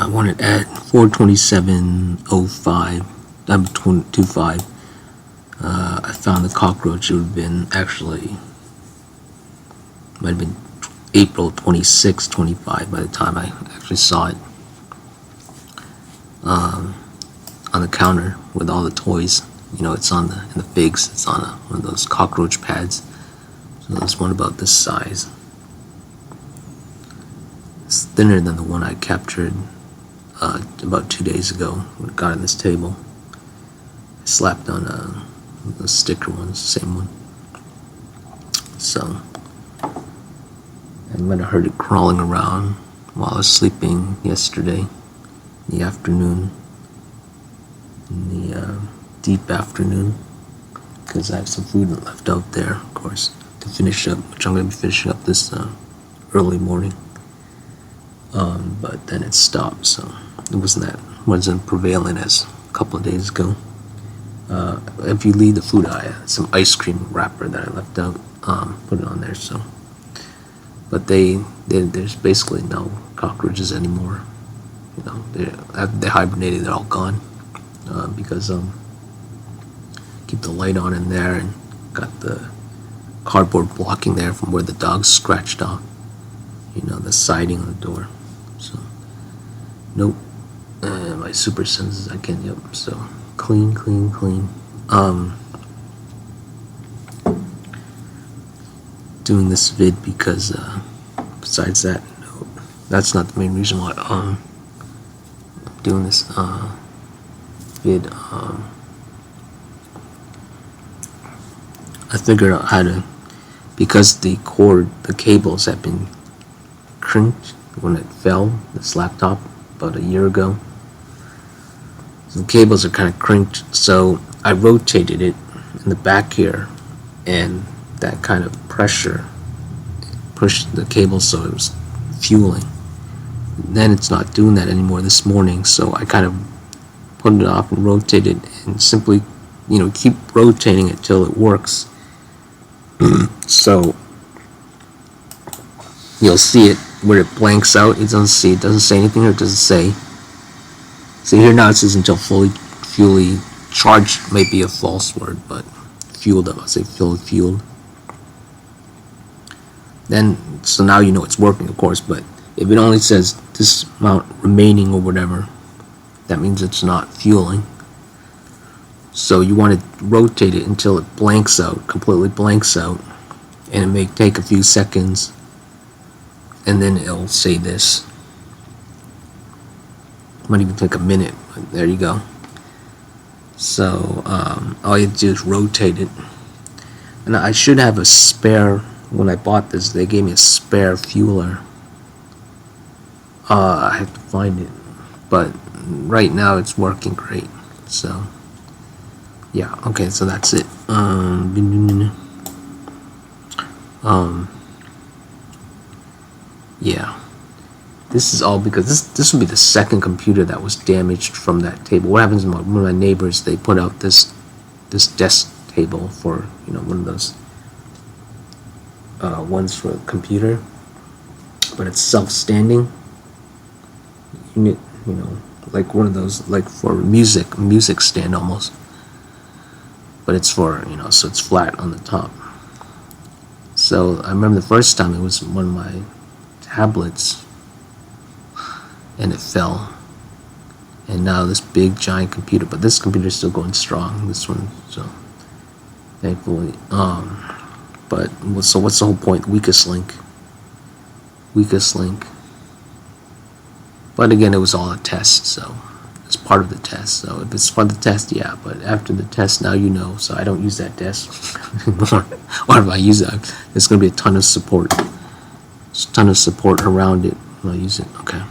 I wanted at 4:27:05, 25. I found the cockroach. It would have been might have been April 26, 25 by the time I actually saw it on the counter with all the toys. You know, it's on in the figs. It's on one of those cockroach pads. So there's one about this size. It's thinner than the one I captured about 2 days ago when it got on this table. I slapped on the sticker ones, same one. So I might have heard it crawling around while I was sleeping yesterday in the afternoon, in the deep afternoon, because I have some food left out there, of course, to finish up, which I'm going to be finishing up this early morning. But then it stopped, so it wasn't prevalent as a couple of days ago. If you leave the food, I had some ice cream wrapper that I left out, put it on there. So, but there's basically no cockroaches anymore. You know, they hibernated. They're all gone because keep the light on in there and got the cardboard blocking there from where the dogs scratched off. You know, the siding on the door. So, nope. My super senses, I can't. Yep. So clean. Doing this vid because besides that, no, that's not the main reason why I'm doing this vid. I figured out how to, because the cables have been crimped when it fell, this laptop, about a year ago. So the cables are kind of crimped, so I rotated it in the back here, and that kind of pressure pushed the cable so it was fueling. Then it's not doing that anymore this morning, so I kind of put it off and rotated and simply, you know, keep rotating it till it works. So you'll see it where it blanks out. It doesn't say anything, or it doesn't say. See here now it says until fully charged. May be a false word, but fueled up. I'll say fueled. Then, so now you know it's working, of course, but if it only says this amount remaining or whatever, that means it's not fueling. So you want to rotate it until it blanks out, completely blanks out, and it may take a few seconds, and then it'll say this. Might even take a minute, but there you go. So all you have to do is rotate it. And I should have a spare. When I bought this, they gave me a spare fueler. I have to find it, but right now it's working great. So yeah, okay, so that's it. Yeah, this is all because this will be the second computer that was damaged from that table. What happens is one of my neighbors, they put out this desk table for, you know, one of those ones for a computer, but it's self-standing unit, you know, like one of those, like for music stand almost, but it's for, you know, so it's flat on the top. So I remember the first time it was one of my tablets and it fell, and now this big giant computer, but this computer is still going strong, this one, so thankfully. But so what's the whole point? Weakest link. But again, it was all a test, so it's part of the test. So if it's part of the test, yeah, but after the test, now you know. So I don't use that desk anymore. Or if I use it, there's going to be a ton of support. There's a ton of support around it when I use it. Okay.